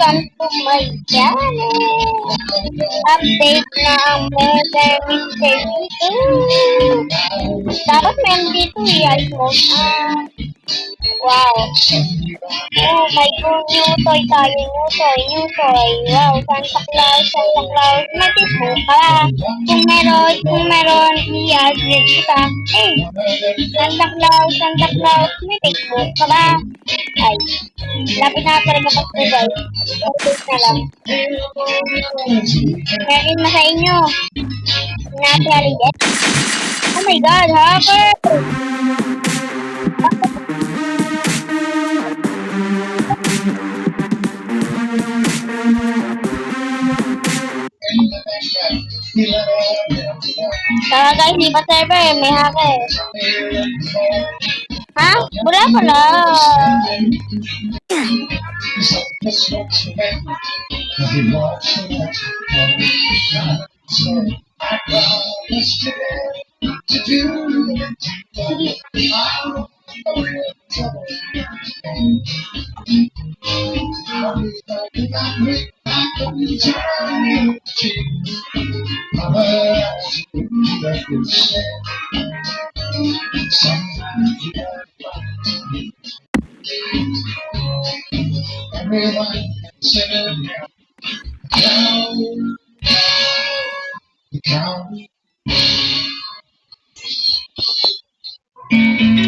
welcome to my channel. Update na ang Murder Mystery 2. Dapat meron dito i-ice mode. Wow. Oh my God, new toy tayo, new toy. Wow, Santa Claus, Santa Claus. May Facebook ka. Kung meron, i-address kita. Santa Claus, may Facebook ka ba? Ay, lapit na talaga pag-tubay. Update na lang. Meron na sa inyo. Nasa Oh my God, hacker! Tara guys, di pa server, may hacker. Ha? Wala pala.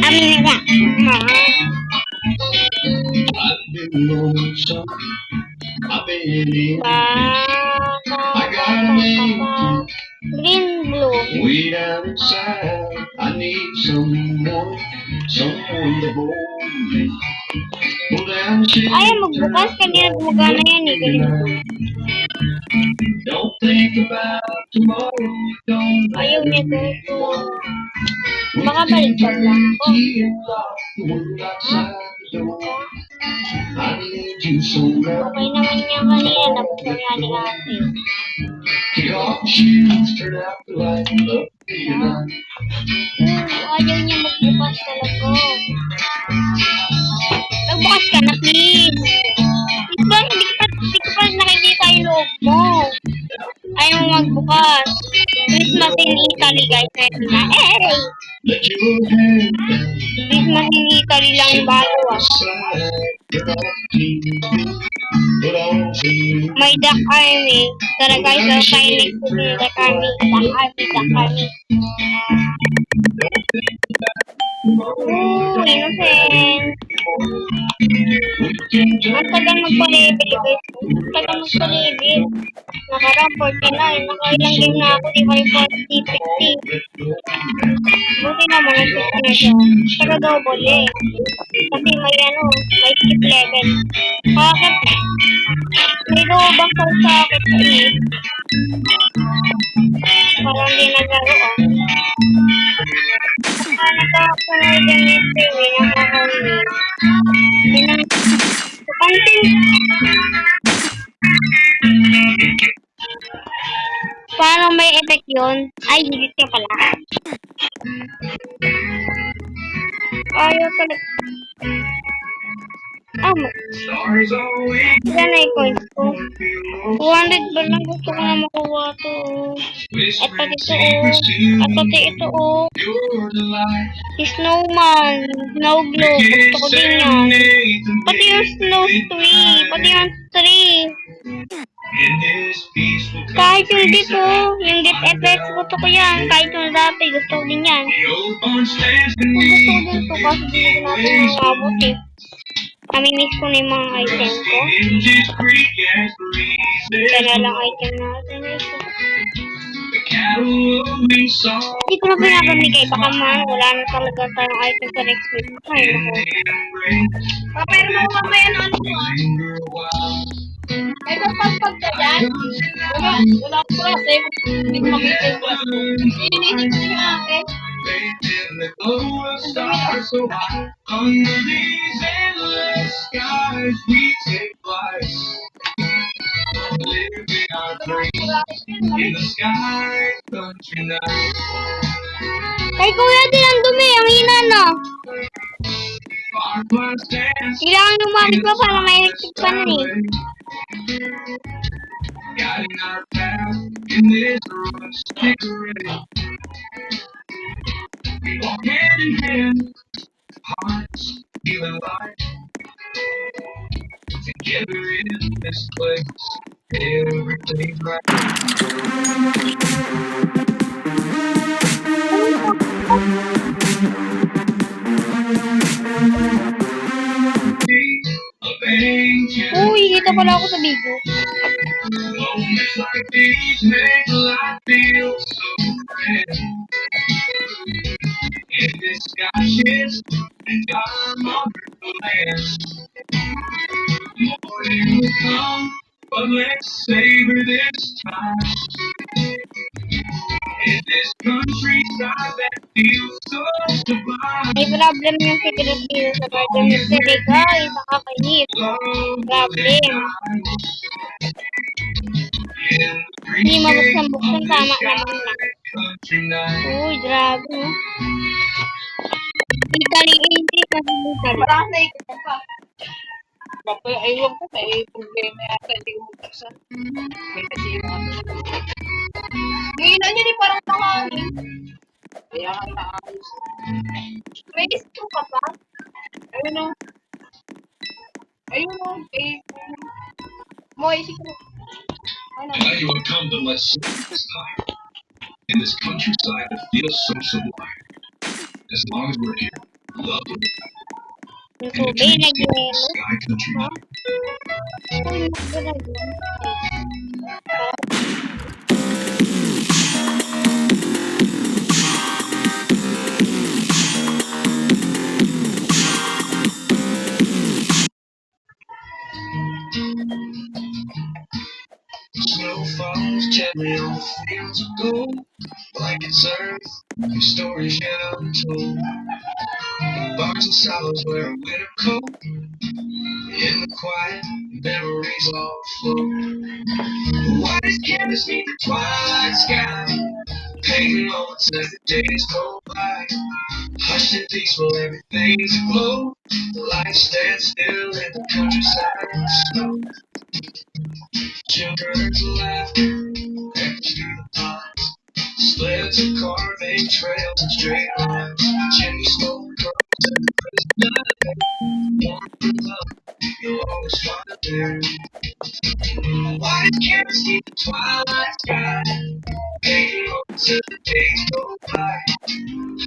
Amin na. Green, blue. Way down inside, I need someone to hold me. Pull down the sheet. Ayaw magbukas, kanina gumagana yan eh. Don't think about tomorrow. Don't Ayaw niya to. Baka baliktad lang. I need you so bad. Okay naman niya kanina, nabuksan niya ni ate. Take off your shoes, turn out the light, look to your night. Ayaw niya magbukas talaga. Magbukas ka na please. Diba, hindi ko pa nakikita yung loob mo. Ayaw mo magbukas. Christmas in Italy guys, ready na. Let your head down. Christmas in Italy lang yung bago May Duck Army. Tara guys, tayo next to the Duck Army. Duck Army. Ooh, innocent. Ang tagal magpa-level guys. Ang tagal magpa-level. Nakarang 49. Nakailang game na ako. Di pa rin 40, 50. Buti naman ang 50 na siya. Pero double eh. Kasi may skip level. Bakit? May lubang sa akin eh. Parang di naglaro nagkakasunod yung mystery na kakawin. Parang may effect yun. Ay, higit ka pala. Ayaw pala. Yan na yung coins ko. 200 ba lang gusto ko na makuha to. At pati ito oh. Snowman. Snow globe. Gusto ko din yan. Pati yung snow tree. Pati yung tree. Kahit yung dito. Yung dip effects gusto ko yan. Kahit yung dati gusto ko din yan. Gusto ko din to kasi din natin mabot eh. Nami-miss ko na yung mga item ko. Ito na lang item natin. Hindi ko na pinapamigay. Baka man, wala na talaga tayong item sa next week. Ay, naku. Pero mo mamaya na ano ko Ay, kapag ka dyan? Wala ko kasi. Hindi ko makita yung class ko. Iniisip ko yung akin. Under these endless skies, we take flight. Living our dreams in the sky, country night. Kay kuya din ang dumi, ang hina na. Fireflies dance Kailangan lumapit in pa the para may silence electric pa nun eh. guiding our path in this rustic rain. We walk hand in hand, hearts feeling light together in this place. Everything's right. Of angels, Uy, dito pala ako sa video. moments like these make life feel so grand. In this sky sheds and our motherland. Morning will come, but let's savor this time. In this countryside that feels so sublime. May problem yung secret dito sa Garden Mystery, guys. Nakakainis. Love Problem. Hindi mabuksan-buksan, tama naman lang. country night. Uy, grabe no. Italy hindi kasi Italy. Parang naikot pa. Baka aywan ko may problema yata hindi ko mabuksan. May nasira ako. Ngayon na niya di parang nakangin. Kaya ka naayos. May gusto ka pa? Ayun o. Ayun o. Mo, isip ko. Ano? Now you have come to let's sing this time. In this countryside that feels so sublime. As long as we're here, love will be Yung in the tubig na dreams deep yelo. sky country Ha? night. Uy, maganda yun. Snow falls gently on fields of gold. Blankets earth, and stories yet untold. Bars and silos wear a winter coat. In the quiet, memories all flow. White as canvas beneath the twilight sky. Painting moments as the days go by. Hushed and peaceful, everything's aglow. The light stands still in the countryside snow. Children's laughter echoes through the pines. Sleds are carving trails and straight lines. Chimney smoke curls and the crisp night. Warm for love, you'll always find it there. White canvas beneath the twilight sky. Painting moments as the days go by.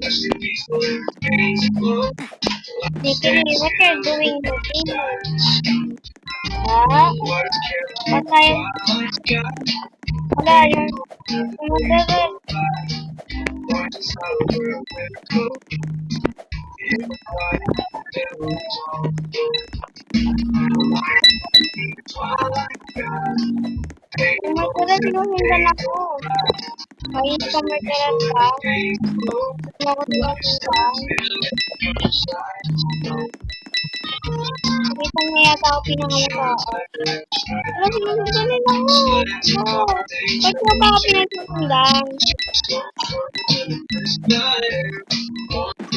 Hushed and peaceful, everything's aglow. Secretly, what you're doing the thing? Ha? Patay. Wala yung magdadal. Yung magdadal, sinusundan ako. Ayos ka magdadal ka. Hindi ako sinusundan. Nakita niya yata ako pinakamasaan. Wala, sinusundan nila ako.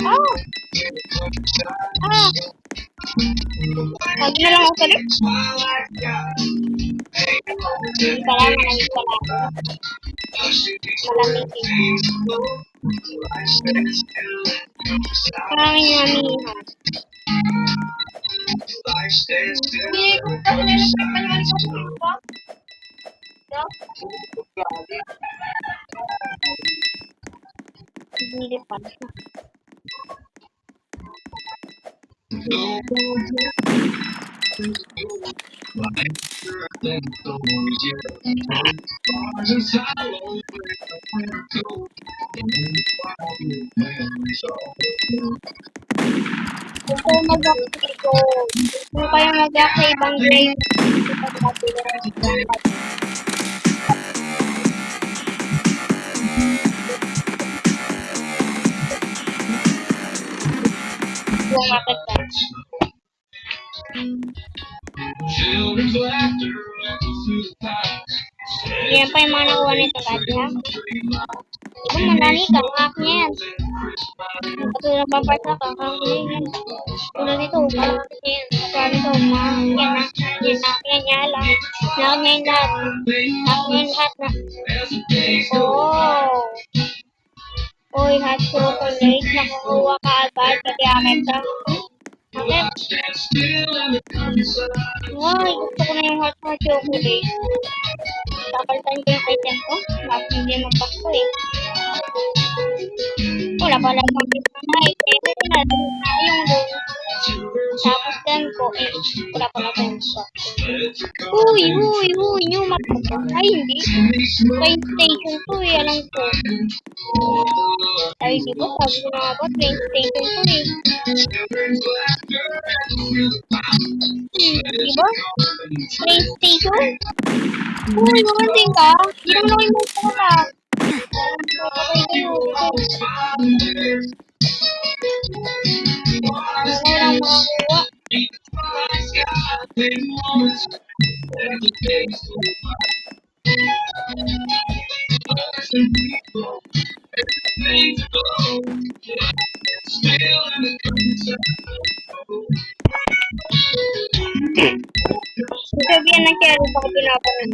Oo. Ba't nga ba ako pinasusundan? Ah! Ah! Sabi na lang ako ulit. Hindi pala, malamig pala ako. Malamig eh. Maraming mamihan. Hindi ko kasi nilagay pa naman ko pa. No? Hindi pa. Kung kayo mag-act dito, kung kayo mag-act sa ibang grade, bumakit ka. Children's laughter echoes through the pines. Yan pa yung mga nakuha nito dati ha. Diba manani ka, hack niya yan. Yung katulad ng pampart na kakakunin. Tulad nito, kakakunin. Sabi ito, yan na, yan yan lang. Yan yan lahat. Yan lahat na. Oh. Uy, hot chocolate. Nakukuha ka agad. Pati akin ka. Bakit? Ay, gusto ko na yung hot chocolate. Kapalitan ko yung item ko. Bakit hindi magpasko eh. Wala pala yung na item. Wala yung room. Tapos dan ko eh. Wala pala yung pasko. Uy, yung mapapa. Ay, hindi. Train station to eh. Alam ko. Ay, di ba? Sabi ko na nga ba? Train station to eh. Di ba? Train station? Uy, gumanting ka? Hindi naman ako yung magpapala. Papatay kayo. Wala makakuha. Sabihan ng kero pa ko pinaparan.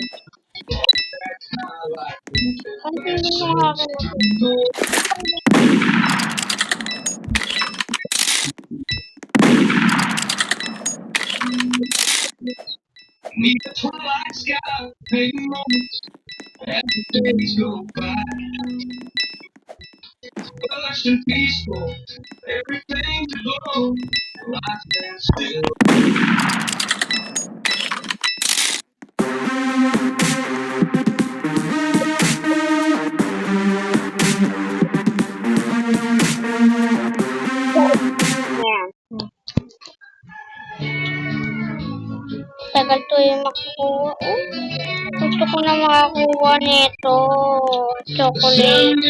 Kasi hindi ko makakalasin. Need the twilight sky, fading moments as the days go by. Lush and peaceful, everything's aglow. Life stands still. Ayan. Tagal to yung makukuha. Oh, gusto ko na makakuha nito. Chocolate.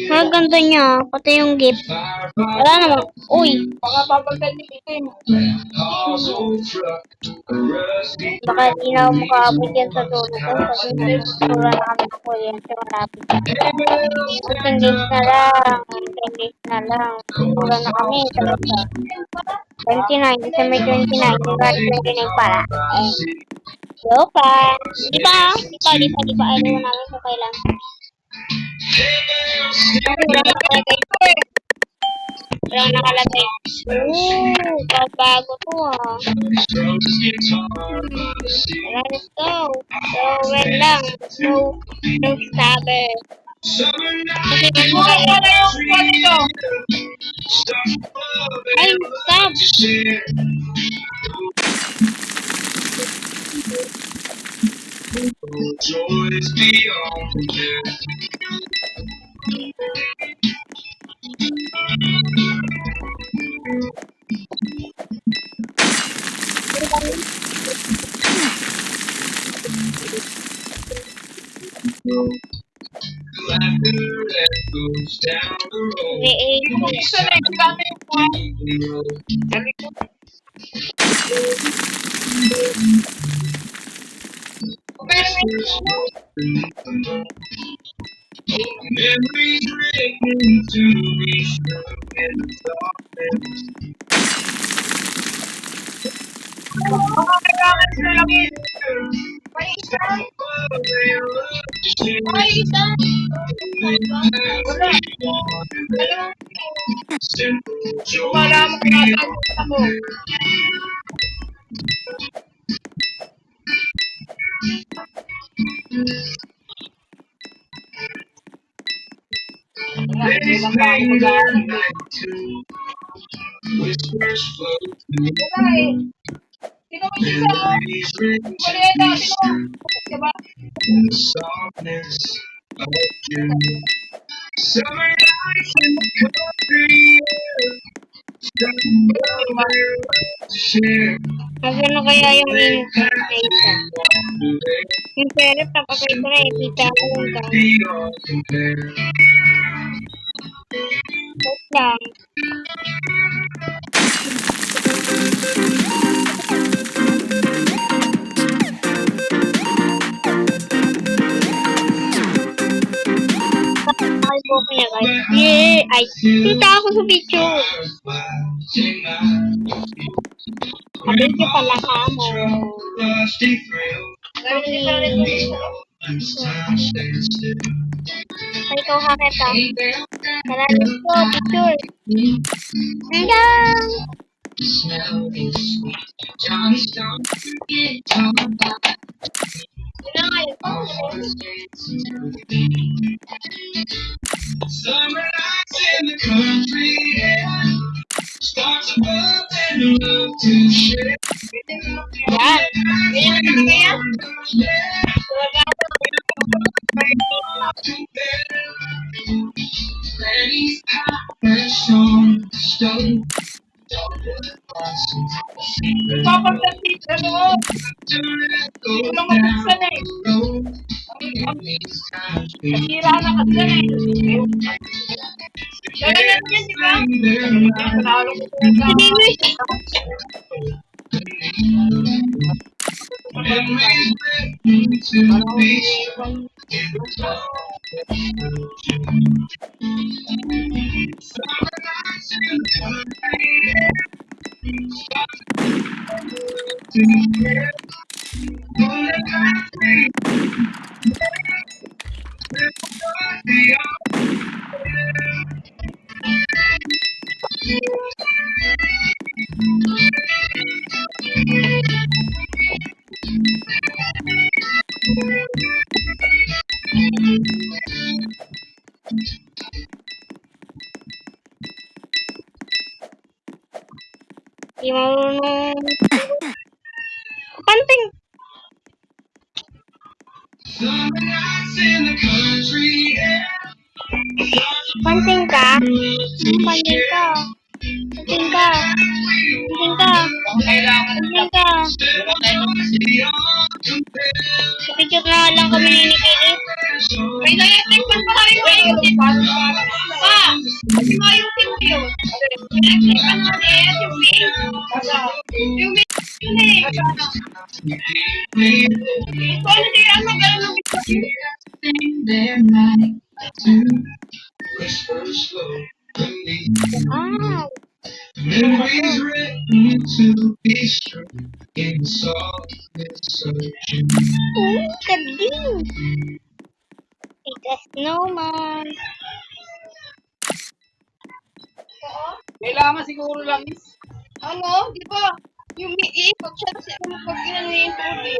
Ang ganda niya. Pati yung gift. Wala naman. Uy. Baka papagal ni Pitin. Baka di na ako makaabot yan sa dulo ko. Kasi nagsusura na kami ng kuryente. Malapit na. 10 days na lang. 10 days na lang. Susura na kami. Talaga. 29. Kasi may 29. Hindi 29 para. Eh. Yo pa. Di ba? Di ba? Ayaw namin kung kailan. Kasi wala nakalagay ito eh. Wala nakalagay. Ooh, bago to ah. Tara, let's go. So, wait lang. So, no sabi. Kasi Mura pa na yung kwalito. ay, stop. Joys beyond compare. Laughter echoes down the road. Isa na yung dami yung mga galing ko. Memories ring to me through in the darkness. Mga kailangan sila lang yun. May isa. May isa. Wala. Simple joy. Wala mo kinatagot ako. Ladies hang all night too. Whispers float through. Wala eh. Sino mo isa? Memories ring to Marieta, me sino? Diba? in the softness of June. Summer nights in the country air. Share. Kasi ano kaya yung isa? Yung sheriff, napakay ko na eh. Kita ko yung ka. Beyond compare. Wait lang. Nakalipo ko niya guys. Hindi Yeah! Ay, kita ako sa picture. Kabidyo pala ka mo. Ay, ikaw hakit ah. Maraming ko, picture. Hanggang! Summer nights in the country, yeah. Stars above and love to share. Yan. Ganyan na kaya? Granny's hot fresh on the stove. Papagkat dito, no? Hindi ko lang mabuksan eh. Nasira na kasi yan eh. Ganyan yan, di ba? Panalo ko po sa... Di marunong... Panting! Panting ka? Panting ka? Panting ka? Panting ka? Kailangan Panting ka? Sa picture na lang kami ni Kiki. may nag-electric pa kami ko yung tip. Pa! Kasi mga yung tip yun. Electric pa na ulit yung pink. Yung pink yun eh. Ito ano din ang mag-ano ng Ah! Memories written to be struck in the softness of June. Galing! It's a snowman. Kailangan siguro lang is, ano, di ba? Yung pag siya kasi pag inano yung tubig.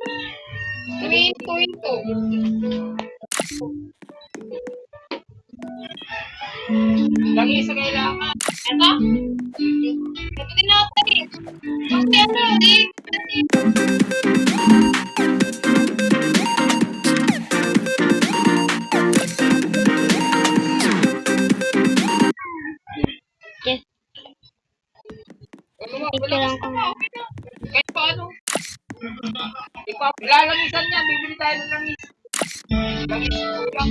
Tuminto. Lagi sa kailangan. Ito? Ito din natin eh. Kasi ano, Yes. wala lang kasi ako. okay na. Kahit paano. Ilalangisan niya, bibili tayo ng langis. Langis lang.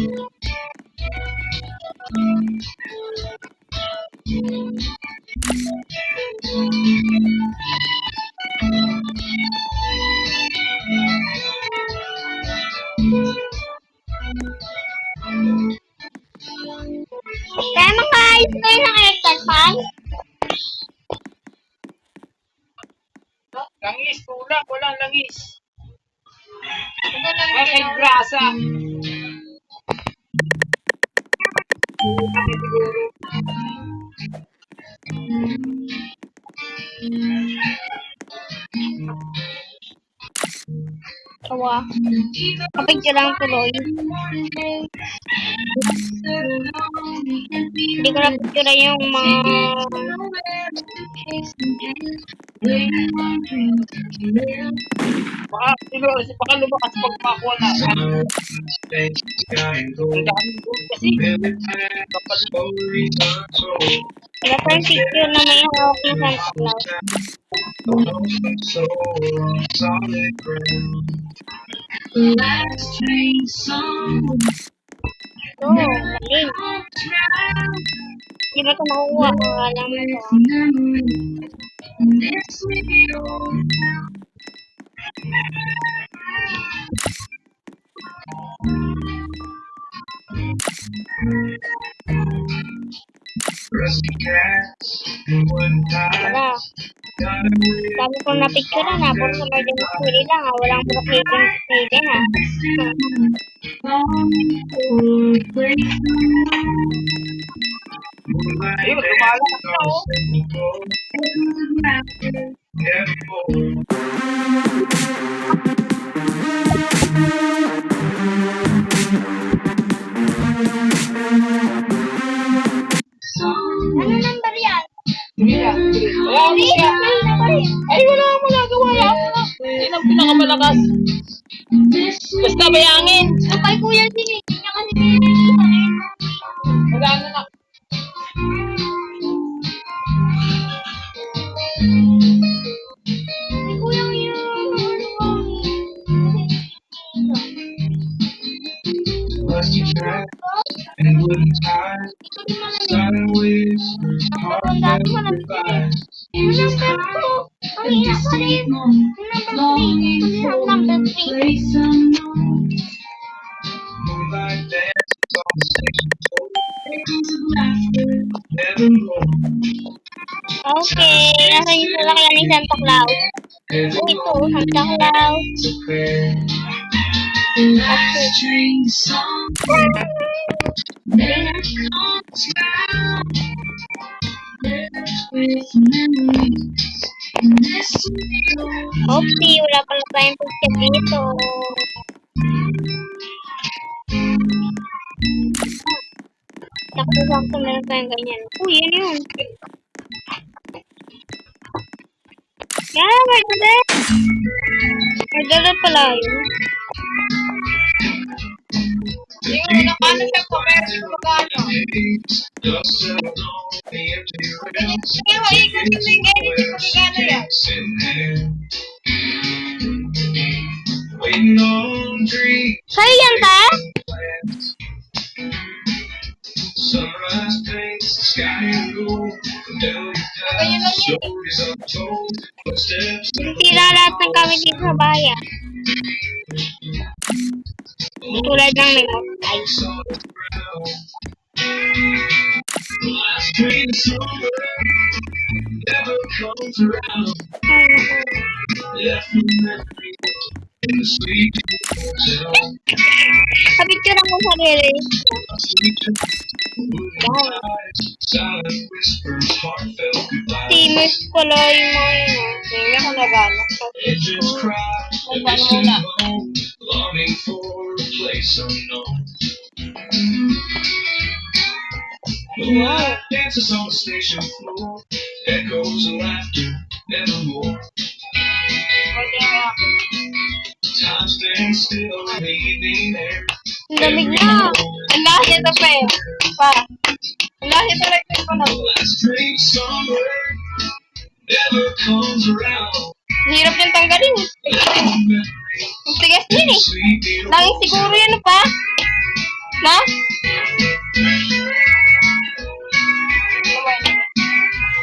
Kaya makaayos kayo ng electric fan? Langis, tulak, walang langis. Ay, grasa. Kawa. Kapicture lang tuloy. Hindi ko na picture yung mga... Baka lumakas pag makuha na. Ang daming gold kasi. Wala pa yung picture na may hawak na Santa Claus. So on solid ground. Last train song. Ito, galing. Di ba ito makukuha? Alam mo ito. Rusty cats and wooden Wala. ties. Got away Dami kong napicturean ha. Puro sa Murder Mystery lang ha. Walang Brookhaven Haven ha. moonlight Ayun, dancing lumalakas on na, oh. the nevermore. Ano number yan? Wala Hindi, ano number yan? Ay, wala akong magagawa lang. Yan ang pinakamalakas. Basta bayangin. Ang kay Kuya din eh. Hindi niya kasi Magano na. Ay, Kuya yun. Rusty tracks and wooden ties. Silent waves, heartfelt goodbyes. Yung number 2. Ang ina pa rin. Yung number 3. Yung number 3. Moonlight dances on the station floor. Nevermore. Okay, nasa yung sasakyan ni Santa Claus. Oh, ito, Santa Claus. Last string song never comes down. With memories in this world. Oopsie, wala pala tayong picture dito. Sakto-sakto meron tayong ganyan. Uy, yun yun. Yeah, murder. Murder pala yun. Yung nakano siya po, meron yung magano. Dust settled on the empty rails. Kaya maikot yung energy pag magano yan. Sitting there, waiting on dreams. Sa'yo yan, ta? Plans. Sunrise paints the sky in gold. Familiar paths, stories untold. Footsteps Sira lahat ng kami dito sa bayan. Tulad ng lemon. Ay. solid ground. Last train of summer never comes around. Left me memories in the sweet hotel. Kapicture ako sa release. Silent whispers, heartfelt goodbyes. Famous pala yung mga yun. Hindi ako nagano. Engines cry, missing home, longing for a place unknown. Moonlight dances on the station floor, echoes and laughter, nevermore. Time stands still in the evening air. Ang lamig na. Ang lakas nito pa eh. Pa. Ang lakas nito electric pa na. Last train somewhere never comes around. Ang hirap yung tanggalin eh. Ang tigas din eh. Langit siguro yan pa. Na?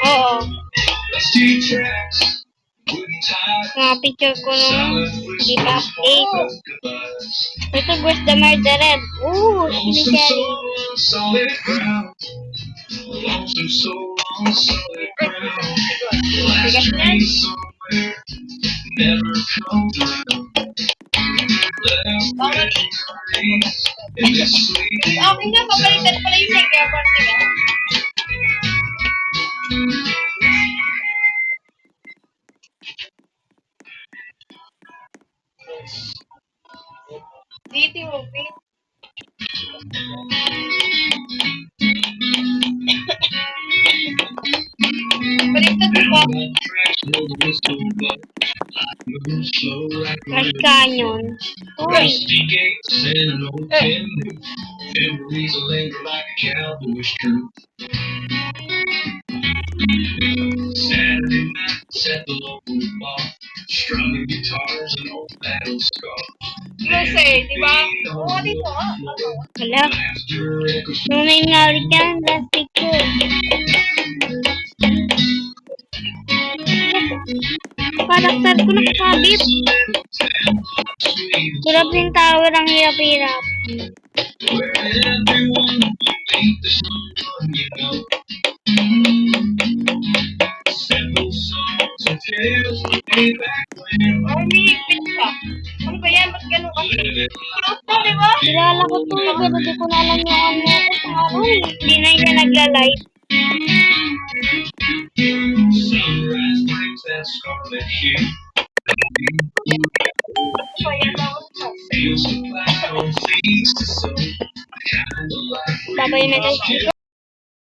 Oo. Rusty tracks, wooden ties, Mga picture ko nung hindi pa update. goodbyes. Ito, Bruce the Murderer. Ooh, Lonesome sinisari. soul on solid ground. Lonesome soul on solid ground. Last train somewhere never comes around. Left memories in this sweet Akin nga, papalitan pala yung second part nila. Dito yung pin. Baliktad mo ba? Crash Canyon. Uy, Rusty gates and an old tin roof. Memories linger like a cowboy's troop. Saturday nights at the local bar, strumming guitars and old battle scars. Kasi, di ba? Oo, dito ah. wala. Laughter echoes Nung may naulit yan, last picture. Karakter ko nakakabit. Hirap yung tower, ang hirap-hirap. where everyone will meet the someone you know. feels way back when. Umihigpit ka. Ano ba yan? Ba't ganun kasi? Close to, di ba? Kilala ko to eh, pero di ko na alam yung ano ko sa araw eh. Hindi na siya nagla-live. Sunrise brings that scarlet hue. Ano ba yan? Bakit to? Feels like on feast so. I kinda like Baba yung nag